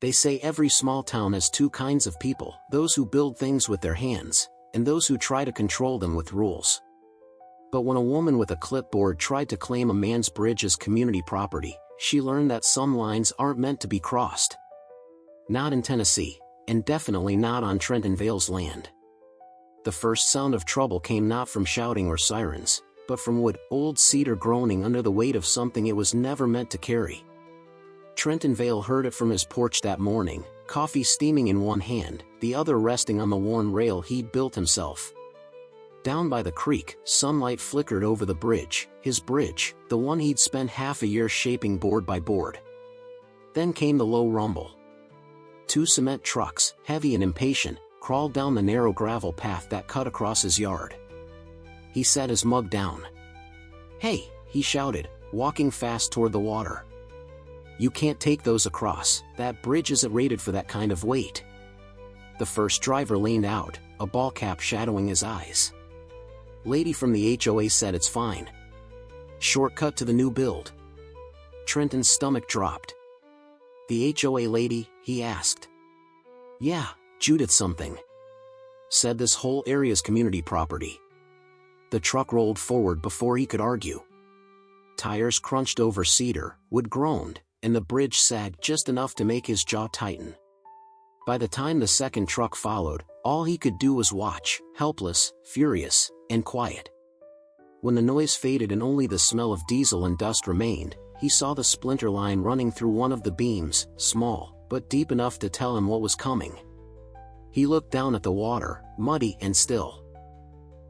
They say every small town has two kinds of people, those who build things with their hands, and those who try to control them with rules. But when a woman with a clipboard tried to claim a man's bridge as community property, she learned that some lines aren't meant to be crossed. Not in Tennessee, and definitely not on Trenton Veil's land. The first sound of trouble came not from shouting or sirens, but from wood, old cedar groaning under the weight of something it was never meant to carry. Trenton Veil heard it from his porch that morning, coffee steaming in one hand, the other resting on the worn rail he'd built himself. Down by the creek, sunlight flickered over the bridge, his bridge, the one he'd spent half a year shaping board by board. Then came the low rumble. Two cement trucks, heavy and impatient, crawled down the narrow gravel path that cut across his yard. He set his mug down. "Hey," he shouted, walking fast toward the water. "You can't take those across, that bridge isn't rated for that kind of weight." The first driver leaned out, a ball cap shadowing his eyes. "Lady from the HOA said it's fine. Shortcut to the new build." Trenton's stomach dropped. "The HOA lady?" he asked. "Yeah, Judith something. Said this whole area's community property." The truck rolled forward before he could argue. Tires crunched over cedar, wood groaned, and the bridge sagged just enough to make his jaw tighten. By the time the second truck followed, all he could do was watch, helpless, furious, and quiet. When the noise faded and only the smell of diesel and dust remained, he saw the splinter line running through one of the beams, small, but deep enough to tell him what was coming. He looked down at the water, muddy and still.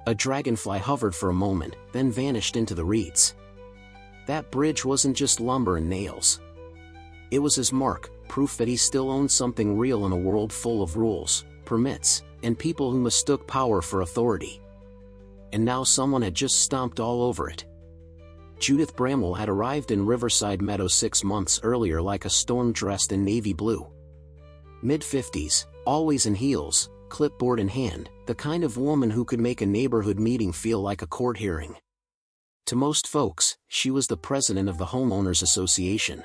A dragonfly hovered for a moment, then vanished into the reeds. That bridge wasn't just lumber and nails. It was his mark, proof that he still owned something real in a world full of rules, permits, and people who mistook power for authority. And now someone had just stomped all over it. Judith Bramwell had arrived in Riverside Meadows 6 months earlier like a storm dressed in navy blue. Mid-50s, always in heels, clipboard in hand, the kind of woman who could make a neighborhood meeting feel like a court hearing. To most folks, she was the president of the Homeowners Association.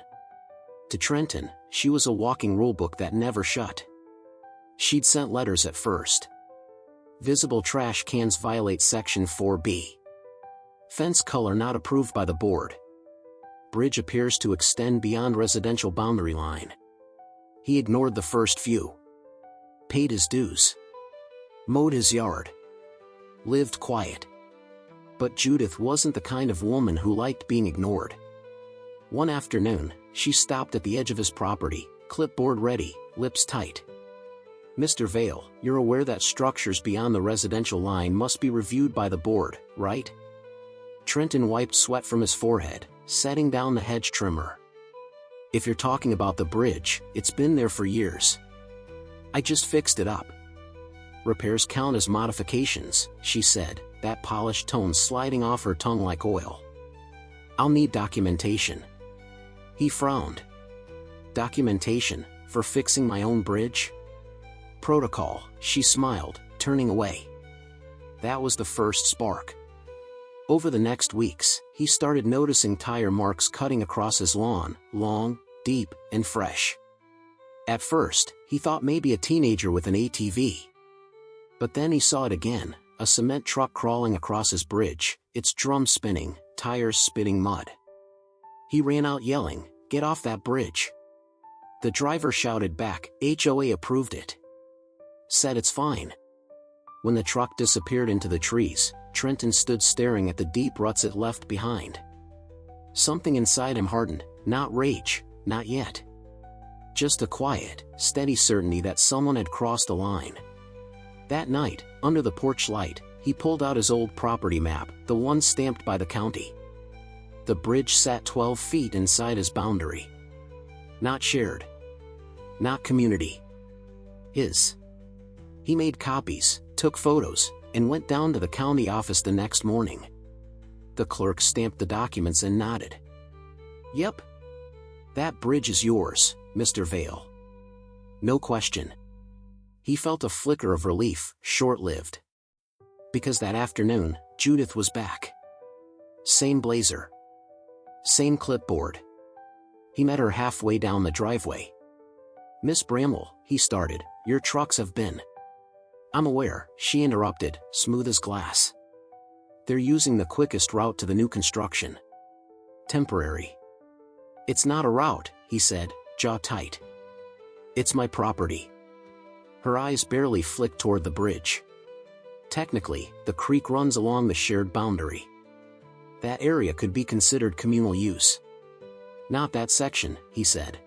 To Trenton, she was a walking rulebook that never shut. She'd sent letters at first. Visible trash cans violate Section 4B. Fence color not approved by the board. Bridge appears to extend beyond residential boundary line. He ignored the first few. Paid his dues. Mowed his yard. Lived quiet. But Judith wasn't the kind of woman who liked being ignored. One afternoon, she stopped at the edge of his property, clipboard ready, lips tight. "Mr. Veil, you're aware that structures beyond the residential line must be reviewed by the board, right?" Trenton wiped sweat from his forehead, setting down the hedge trimmer. "If you're talking about the bridge, it's been there for years. I just fixed it up." "Repairs count as modifications," she said, that polished tone sliding off her tongue like oil. "I'll need documentation." He frowned. "Documentation, for fixing my own bridge?" "Protocol," she smiled, turning away. That was the first spark. Over the next weeks, he started noticing tire marks cutting across his lawn, long, deep, and fresh. At first, he thought maybe a teenager with an ATV. But then he saw it again, a cement truck crawling across his bridge, its drum spinning, tires spitting mud. He ran out yelling, "Get off that bridge!" The driver shouted back, "HOA approved it. Said it's fine." When the truck disappeared into the trees, Trenton stood staring at the deep ruts it left behind. Something inside him hardened, not rage, not yet. Just a quiet, steady certainty that someone had crossed a line. That night, under the porch light, he pulled out his old property map, the one stamped by the county. The bridge sat 12 feet inside his boundary. Not shared. Not community. His. He made copies, took photos, and went down to the county office the next morning. The clerk stamped the documents and nodded. "Yep. That bridge is yours, Mr. Veil. No question." He felt a flicker of relief, short-lived. Because that afternoon, Judith was back. Same blazer. Same clipboard. He met her halfway down the driveway. "Miss Bramwell," he started, "your trucks have been—" "I'm aware," she interrupted, smooth as glass. "They're using the quickest route to the new construction." "Temporary." "It's not a route," he said, jaw tight. "It's my property." Her eyes barely flicked toward the bridge. "Technically, the creek runs along the shared boundary. That area could be considered communal use." "Not that section," he said.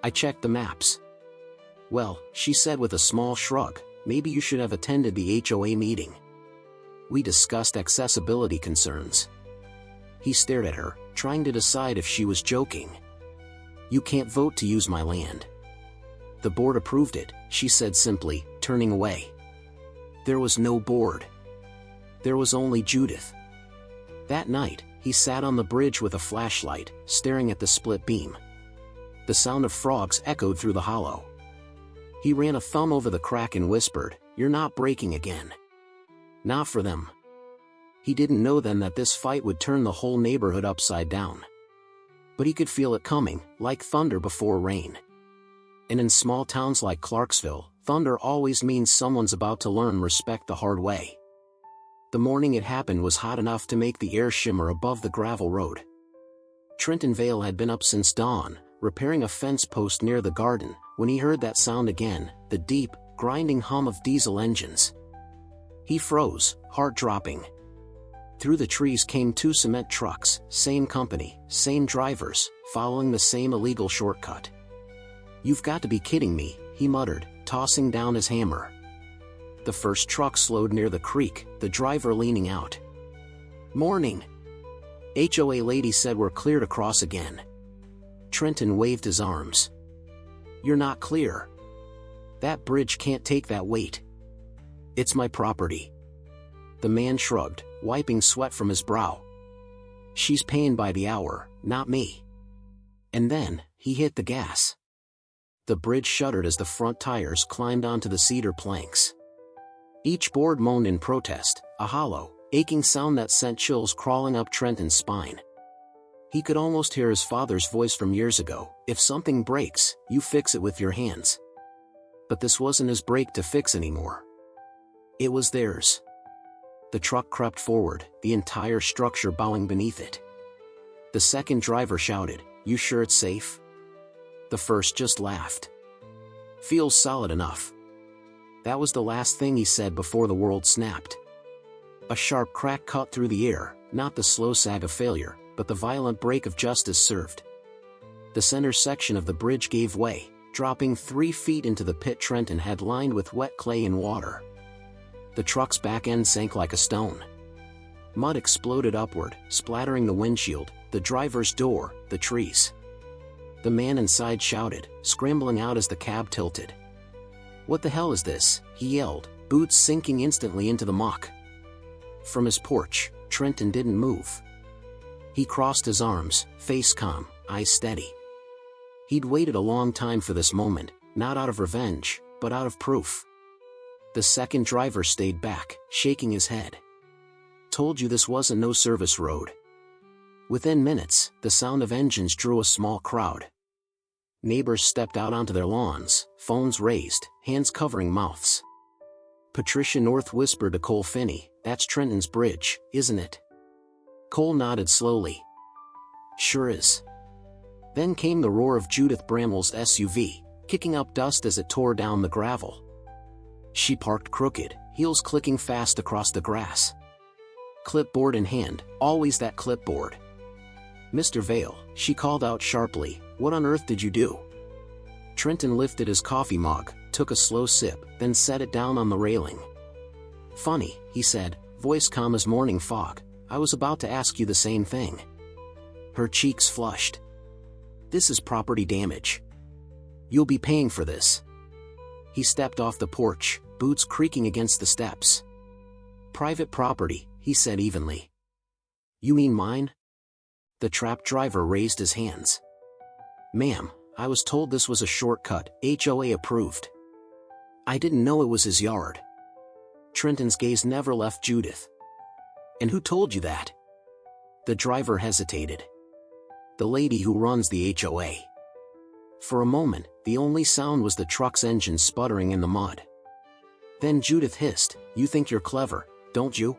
"I checked the maps." "Well," she said with a small shrug, "maybe you should have attended the HOA meeting. We discussed accessibility concerns." He stared at her, trying to decide if she was joking. "You can't vote to use my land." "The board approved it," she said simply, turning away. There was no board. There was only Judith. That night, he sat on the bridge with a flashlight, staring at the split beam. The sound of frogs echoed through the hollow. He ran a thumb over the crack and whispered, "You're not breaking again." Not for them. He didn't know then that this fight would turn the whole neighborhood upside down. But he could feel it coming, like thunder before rain. And in small towns like Clarksville, thunder always means someone's about to learn respect the hard way. The morning it happened was hot enough to make the air shimmer above the gravel road. Trenton Veil had been up since dawn, repairing a fence post near the garden, when he heard that sound again, the deep, grinding hum of diesel engines. He froze, heart dropping. Through the trees came two cement trucks, same company, same drivers, following the same illegal shortcut. "You've got to be kidding me," he muttered, tossing down his hammer. The first truck slowed near the creek, the driver leaning out. "Morning." HOA lady said, "We're clear to cross again." Trenton waved his arms. "You're not clear. That bridge can't take that weight. It's my property." The man shrugged, wiping sweat from his brow. "She's paying by the hour, not me." And then, he hit the gas. The bridge shuddered as the front tires climbed onto the cedar planks. Each board moaned in protest, a hollow, aching sound that sent chills crawling up Trenton's spine. He could almost hear his father's voice from years ago, "If something breaks, you fix it with your hands." But this wasn't his break to fix anymore. It was theirs. The truck crept forward, the entire structure bowing beneath it. The second driver shouted, "You sure it's safe?" The first just laughed. "Feels solid enough." That was the last thing he said before the world snapped. A sharp crack cut through the air, not the slow sag of failure, but the violent break of justice served. The center section of the bridge gave way, dropping 3 feet into the pit Trenton had lined with wet clay and water. The truck's back end sank like a stone. Mud exploded upward, splattering the windshield, the driver's door, the trees. The man inside shouted, scrambling out as the cab tilted. "What the hell is this?" he yelled, boots sinking instantly into the muck. From his porch, Trenton didn't move. He crossed his arms, face calm, eyes steady. He'd waited a long time for this moment, not out of revenge, but out of proof. The second driver stayed back, shaking his head. "Told you this wasn't no service road." Within minutes, the sound of engines drew a small crowd. Neighbors stepped out onto their lawns, phones raised, hands covering mouths. Patricia North whispered to Cole Finney, "That's Trenton's bridge, isn't it?" Cole nodded slowly. "Sure is." Then came the roar of Judith Bramwell's SUV, kicking up dust as it tore down the gravel. She parked crooked, heels clicking fast across the grass. Clipboard in hand, always that clipboard. "Mr. Veil," she called out sharply, "what on earth did you do?" Trenton lifted his coffee mug, took a slow sip, then set it down on the railing. "Funny," he said, voice calm as morning fog, "I was about to ask you the same thing." Her cheeks flushed. "This is property damage. You'll be paying for this." He stepped off the porch, boots creaking against the steps. "Private property," he said evenly. "You mean mine?" The trapped driver raised his hands. "Ma'am, I was told this was a shortcut, HOA approved. I didn't know it was his yard." Trenton's gaze never left Judith. "And who told you that?" The driver hesitated. "The lady who runs the HOA." For a moment, the only sound was the truck's engine sputtering in the mud. Then Judith hissed, "You think you're clever, don't you?"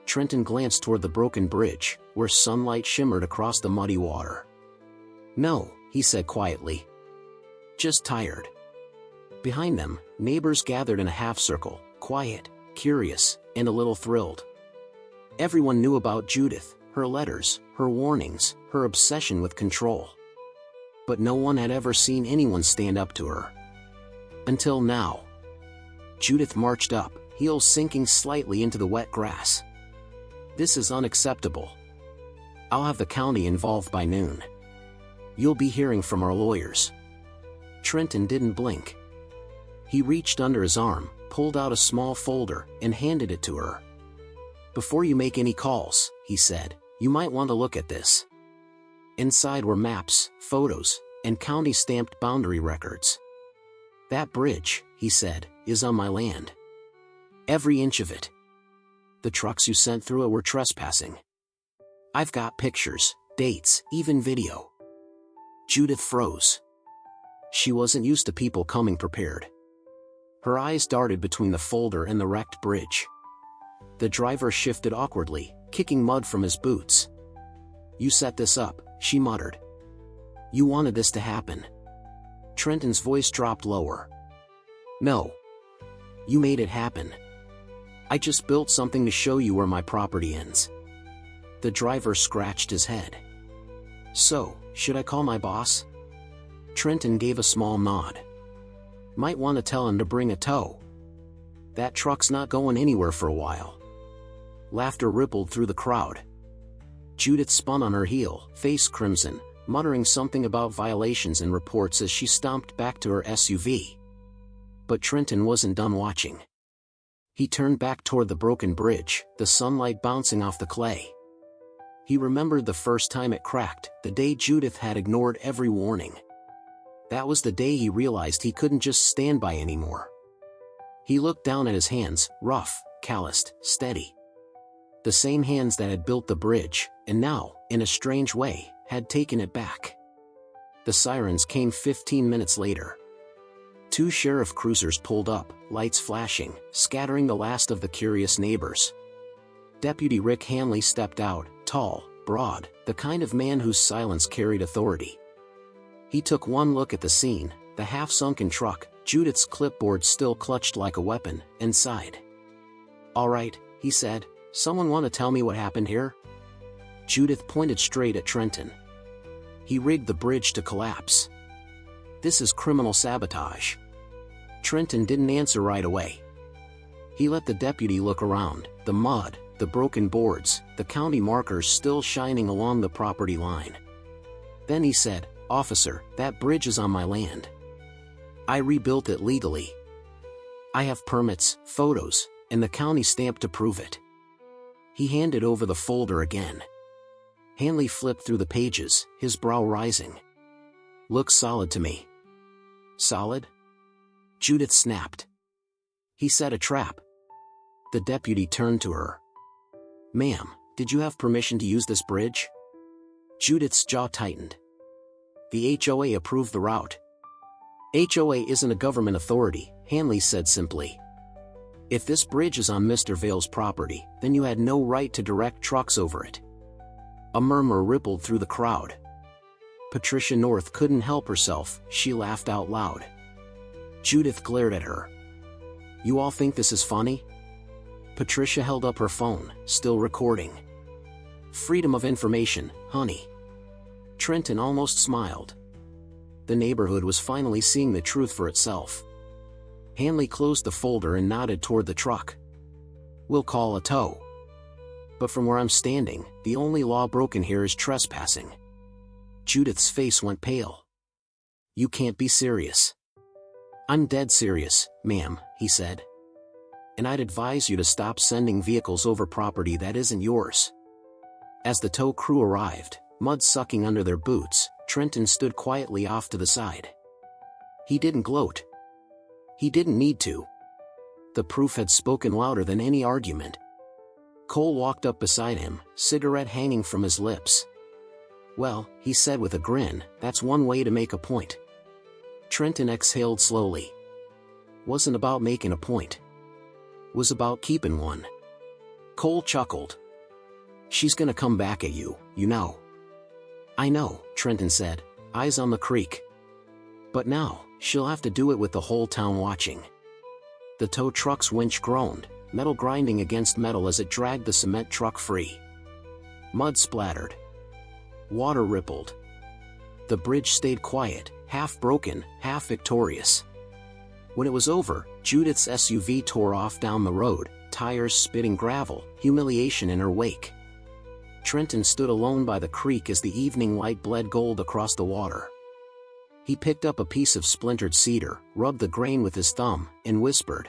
Trenton glanced toward the broken bridge, where sunlight shimmered across the muddy water. "No," he said quietly. "Just tired." Behind them, neighbors gathered in a half-circle, quiet, curious, and a little thrilled. Everyone knew about Judith, her letters, her warnings, her obsession with control. But no one had ever seen anyone stand up to her. Until now. Judith marched up, heels sinking slightly into the wet grass. "This is unacceptable. I'll have the county involved by noon. You'll be hearing from our lawyers." Trenton didn't blink. He reached under his arm, pulled out a small folder, and handed it to her. "Before you make any calls," he said, "you might want to look at this." Inside were maps, photos, and county-stamped boundary records. "That bridge," he said, "is on my land. Every inch of it. The trucks you sent through it were trespassing. I've got pictures, dates, even video." Judith froze. She wasn't used to people coming prepared. Her eyes darted between the folder and the wrecked bridge. The driver shifted awkwardly, kicking mud from his boots. "You set this up," she muttered. "You wanted this to happen." Trenton's voice dropped lower. "No. You made it happen. I just built something to show you where my property ends." The driver scratched his head. "So, should I call my boss?" Trenton gave a small nod. "Might want to tell him to bring a tow. That truck's not going anywhere for a while." Laughter rippled through the crowd. Judith spun on her heel, face crimson, muttering something about violations and reports as she stomped back to her SUV. But Trenton wasn't done watching. He turned back toward the broken bridge, the sunlight bouncing off the clay. He remembered the first time it cracked, the day Judith had ignored every warning. That was the day he realized he couldn't just stand by anymore. He looked down at his hands, rough, calloused, steady. The same hands that had built the bridge, and now, in a strange way, had taken it back. The sirens came 15 minutes later. 2 sheriff cruisers pulled up, lights flashing, scattering the last of the curious neighbors. Deputy Rick Hanley stepped out, tall, broad, the kind of man whose silence carried authority. He took one look at the scene, the half-sunken truck, Judith's clipboard still clutched like a weapon, and sighed. "All right," he said, "someone want to tell me what happened here?" Judith pointed straight at Trenton. "He rigged the bridge to collapse. This is criminal sabotage." Trenton didn't answer right away. He let the deputy look around, the mud, the broken boards, the county markers still shining along the property line. Then he said, "Officer, that bridge is on my land. I rebuilt it legally. I have permits, photos, and the county stamp to prove it." He handed over the folder again. Hanley flipped through the pages, his brow rising. "Looks solid to me." "Solid?" Judith snapped. "He set a trap." The deputy turned to her. "Ma'am, did you have permission to use this bridge?" Judith's jaw tightened. "The HOA approved the route." "HOA isn't a government authority," Hanley said simply. "If this bridge is on Mr. Veil's property, then you had no right to direct trucks over it." A murmur rippled through the crowd. Patricia North couldn't help herself, she laughed out loud. Judith glared at her. "You all think this is funny?" Patricia held up her phone, still recording. "Freedom of information, honey." Trenton almost smiled. The neighborhood was finally seeing the truth for itself. Hanley closed the folder and nodded toward the truck. "We'll call a tow. But from where I'm standing, the only law broken here is trespassing." Judith's face went pale. "You can't be serious." "I'm dead serious, ma'am," he said. "And I'd advise you to stop sending vehicles over property that isn't yours." As the tow crew arrived, mud sucking under their boots, Trenton stood quietly off to the side. He didn't gloat. He didn't need to. The proof had spoken louder than any argument. Cole walked up beside him, cigarette hanging from his lips. "Well," he said with a grin, "that's one way to make a point." Trenton exhaled slowly. Wasn't about making a point. Was about keeping one. Cole chuckled. She's gonna come back at you, you know. I know, Trenton said, eyes on the creek. But now, she'll have to do it with the whole town watching. The tow truck's winch groaned, metal grinding against metal as it dragged the cement truck free. Mud splattered. Water rippled. The bridge stayed quiet, half broken, half victorious. When it was over, Judith's SUV tore off down the road, tires spitting gravel, humiliation in her wake. Trenton stood alone by the creek as the evening light bled gold across the water. He picked up a piece of splintered cedar, rubbed the grain with his thumb, and whispered.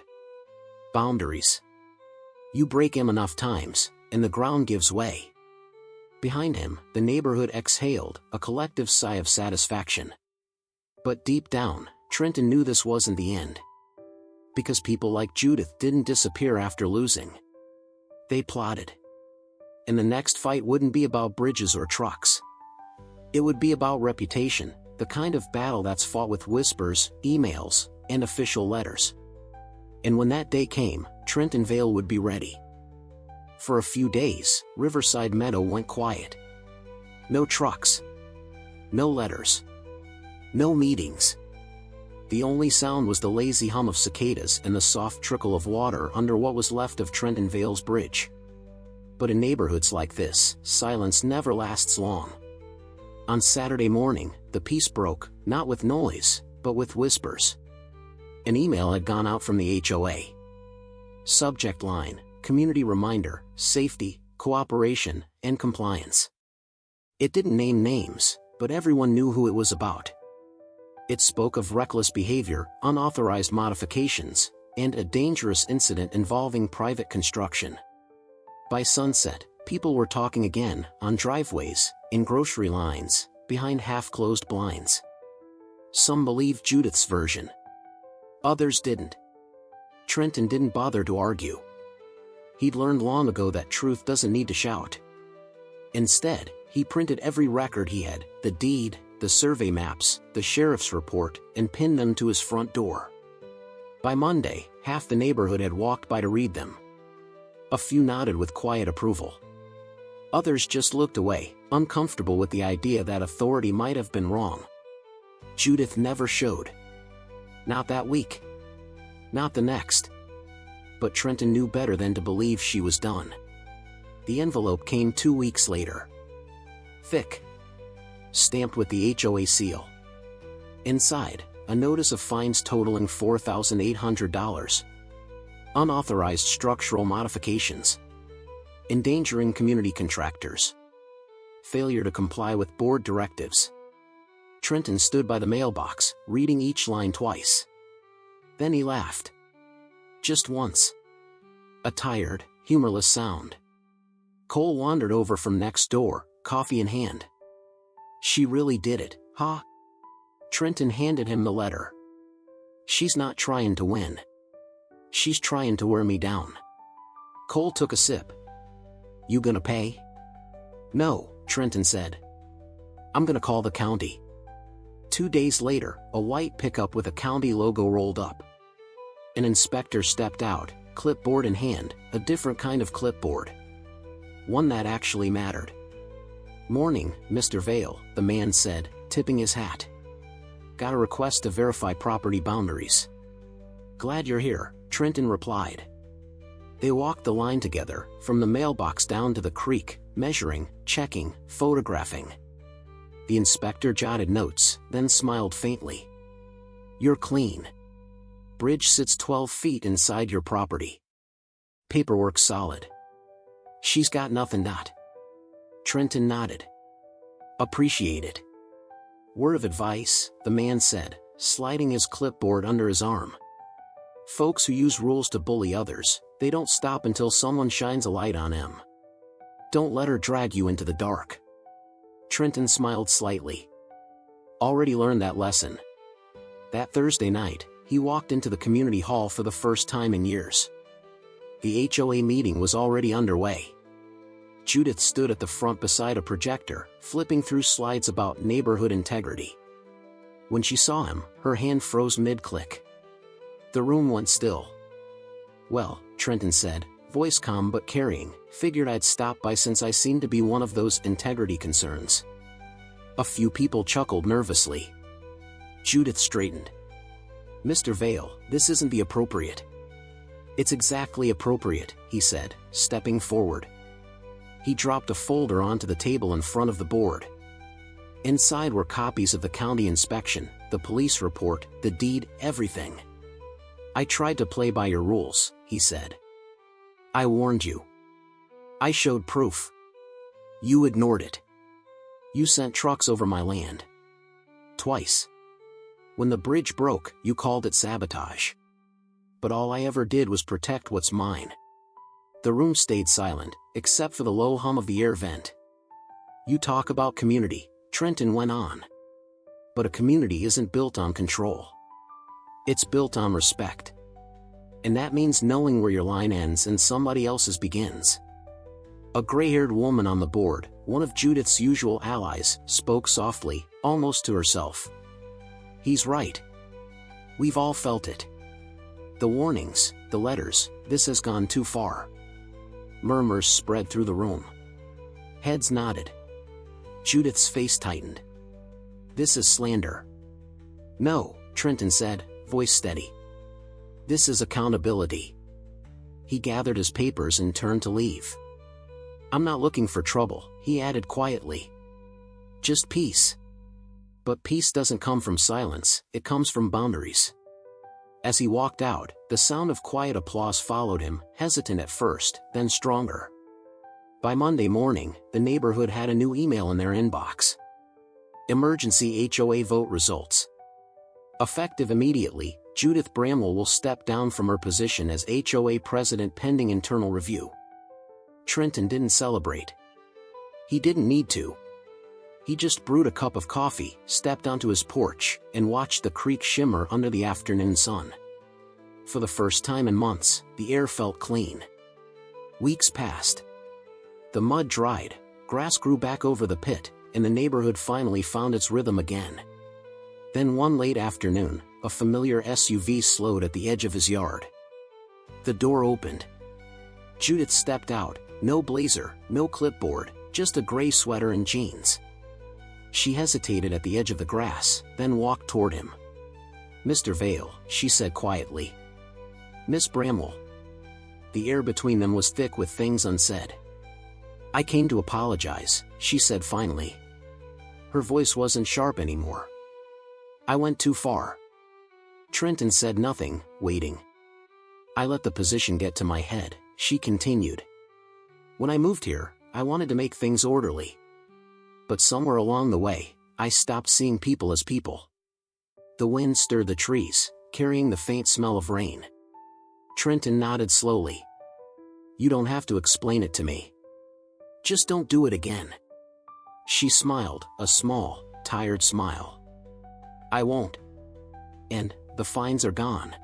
Boundaries. You break 'em enough times, and the ground gives way. Behind him, the neighborhood exhaled, a collective sigh of satisfaction. But deep down, Trenton knew this wasn't the end. Because people like Judith didn't disappear after losing. They plotted. And the next fight wouldn't be about bridges or trucks. It would be about reputation, the kind of battle that's fought with whispers, emails, and official letters. And when that day came, Trenton Veil would be ready. For a few days, Riverside Meadow went quiet. No trucks. No letters. No meetings. The only sound was the lazy hum of cicadas and the soft trickle of water under what was left of Trenton Veil's bridge. But in neighborhoods like this, silence never lasts long. On Saturday morning, the peace broke, not with noise, but with whispers. An email had gone out from the HOA. Subject line, community reminder, safety, cooperation, and compliance. It didn't name names, but everyone knew who it was about. It spoke of reckless behavior, unauthorized modifications, and a dangerous incident involving private construction. By sunset, people were talking again, on driveways, in grocery lines, behind half-closed blinds. Some believed Judith's version. Others didn't. Trenton didn't bother to argue. He'd learned long ago that truth doesn't need to shout. Instead, he printed every record he had, the deed, the survey maps, the sheriff's report, and pinned them to his front door. By Monday, half the neighborhood had walked by to read them. A few nodded with quiet approval. Others just looked away, uncomfortable with the idea that authority might have been wrong. Judith never showed. Not that week. Not the next. But Trenton knew better than to believe she was done. The envelope came 2 weeks later. Thick. Stamped with the HOA seal. Inside, a notice of fines totaling $4,800. Unauthorized structural modifications. Endangering community contractors. Failure to comply with board directives. Trenton stood by the mailbox, reading each line twice. Then he laughed. Just once. A tired, humorless sound. Cole wandered over from next door, coffee in hand. She really did it, huh? Trenton handed him the letter. She's not trying to win. She's trying to wear me down. Cole took a sip. You gonna pay? No, Trenton said. I'm gonna call the county. 2 days later, a white pickup with a county logo rolled up. An inspector stepped out, clipboard in hand, a different kind of clipboard. One that actually mattered. Morning, Mr. Veil, the man said, tipping his hat. Got a request to verify property boundaries. Glad you're here, Trenton replied. They walked the line together, from the mailbox down to the creek, measuring, checking, photographing. The inspector jotted notes, then smiled faintly. You're clean. Bridge sits 12 feet inside your property. Paperwork solid. She's got nothing. Trenton nodded. Appreciate it. Word of advice, the man said, sliding his clipboard under his arm. Folks who use rules to bully others, they don't stop until someone shines a light on them. Don't let her drag you into the dark. Trenton smiled slightly. Already learned that lesson. That Thursday night, he walked into the community hall for the first time in years. The HOA meeting was already underway. Judith stood at the front beside a projector, flipping through slides about neighborhood integrity. When she saw him, her hand froze mid-click. The room went still. "Well," Trenton said, voice calm but carrying, "figured I'd stop by since I seem to be one of those integrity concerns." A few people chuckled nervously. Judith straightened. "Mr. Veil, this isn't the appropriate." "It's exactly appropriate," he said, stepping forward. He dropped a folder onto the table in front of the board. Inside were copies of the county inspection, the police report, the deed, everything. "I tried to play by your rules," he said. "I warned you. I showed proof. You ignored it. You sent trucks over my land. Twice. When the bridge broke, you called it sabotage. But all I ever did was protect what's mine." The room stayed silent, except for the low hum of the air vent. "You talk about community," Trenton went on. "But a community isn't built on control. It's built on respect. And that means knowing where your line ends and somebody else's begins." A gray-haired woman on the board, one of Judith's usual allies, spoke softly, almost to herself. "He's right. We've all felt it. The warnings, the letters, this has gone too far." Murmurs spread through the room. Heads nodded. Judith's face tightened. "This is slander." "No," Trenton said, voice steady. "This is accountability." He gathered his papers and turned to leave. "I'm not looking for trouble," he added quietly. "Just peace." But peace doesn't come from silence, it comes from boundaries. As he walked out, the sound of quiet applause followed him, hesitant at first, then stronger. By Monday morning, the neighborhood had a new email in their inbox. Emergency HOA vote results. Effective immediately, Judith Bramwell will step down from her position as HOA president pending internal review. Trenton didn't celebrate. He didn't need to. He just brewed a cup of coffee, stepped onto his porch, and watched the creek shimmer under the afternoon sun. For the first time in months, the air felt clean. Weeks passed. The mud dried, grass grew back over the pit, and the neighborhood finally found its rhythm again. Then one late afternoon, a familiar SUV slowed at the edge of his yard. The door opened. Judith stepped out, no blazer, no clipboard, just a gray sweater and jeans. She hesitated at the edge of the grass, then walked toward him. "Mr. Veil," she said quietly. "Miss Bramwell." The air between them was thick with things unsaid. "I came to apologize," she said finally. Her voice wasn't sharp anymore. "I went too far." Trenton said nothing, waiting. "I let the position get to my head," she continued. "When I moved here, I wanted to make things orderly. But somewhere along the way, I stopped seeing people as people." The wind stirred the trees, carrying the faint smell of rain. Trenton nodded slowly. "You don't have to explain it to me. Just don't do it again." She smiled, a small, tired smile. "I won't. And the fines are gone.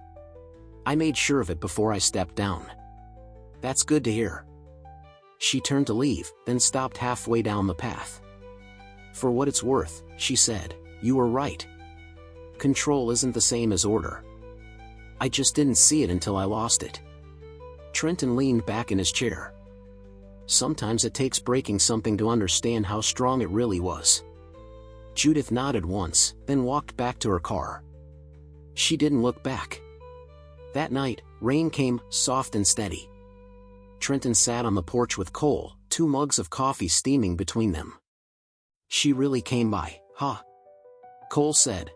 I made sure of it before I stepped down." "That's good to hear." She turned to leave, then stopped halfway down the path. "For what it's worth," she said, "you were right. Control isn't the same as order. I just didn't see it until I lost it." Trenton leaned back in his chair. "Sometimes it takes breaking something to understand how strong it really was." Judith nodded once, then walked back to her car. She didn't look back. That night, rain came, soft and steady. Trenton sat on the porch with Cole, 2 mugs of coffee steaming between them. "She really came by, huh?" Cole said.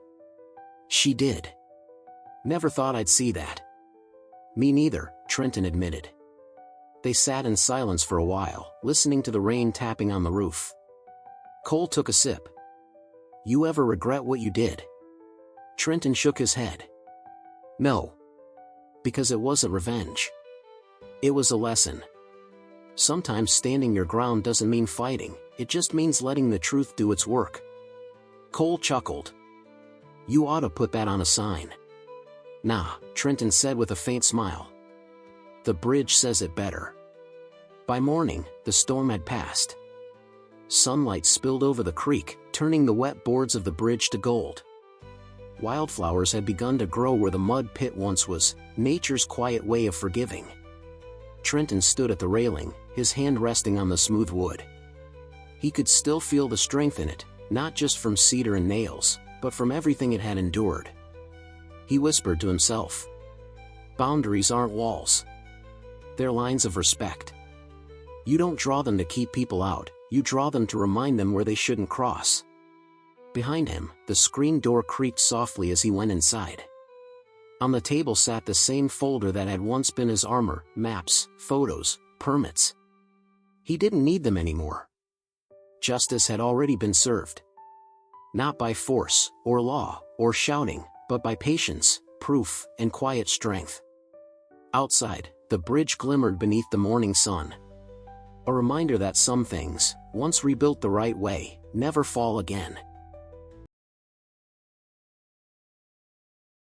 "She did. Never thought I'd see that." "Me neither," Trenton admitted. They sat in silence for a while, listening to the rain tapping on the roof. Cole took a sip. "You ever regret what you did?" Trenton shook his head. "No. Because it wasn't revenge. It was a lesson. Sometimes standing your ground doesn't mean fighting, it just means letting the truth do its work." Cole chuckled. "You ought to put that on a sign." "Nah," Trenton said with a faint smile. "The bridge says it better." By morning, the storm had passed. Sunlight spilled over the creek, turning the wet boards of the bridge to gold. Wildflowers had begun to grow where the mud pit once was, nature's quiet way of forgiving. Trenton stood at the railing, his hand resting on the smooth wood. He could still feel the strength in it, not just from cedar and nails, but from everything it had endured. He whispered to himself, "Boundaries aren't walls. They're lines of respect. You don't draw them to keep people out, you draw them to remind them where they shouldn't cross." Behind him, the screen door creaked softly as he went inside. On the table sat the same folder that had once been his armor: maps, photos, permits. He didn't need them anymore. Justice had already been served. Not by force, or law, or shouting, but by patience, proof, and quiet strength. Outside, the bridge glimmered beneath the morning sun. A reminder that some things, once rebuilt the right way, never fall again.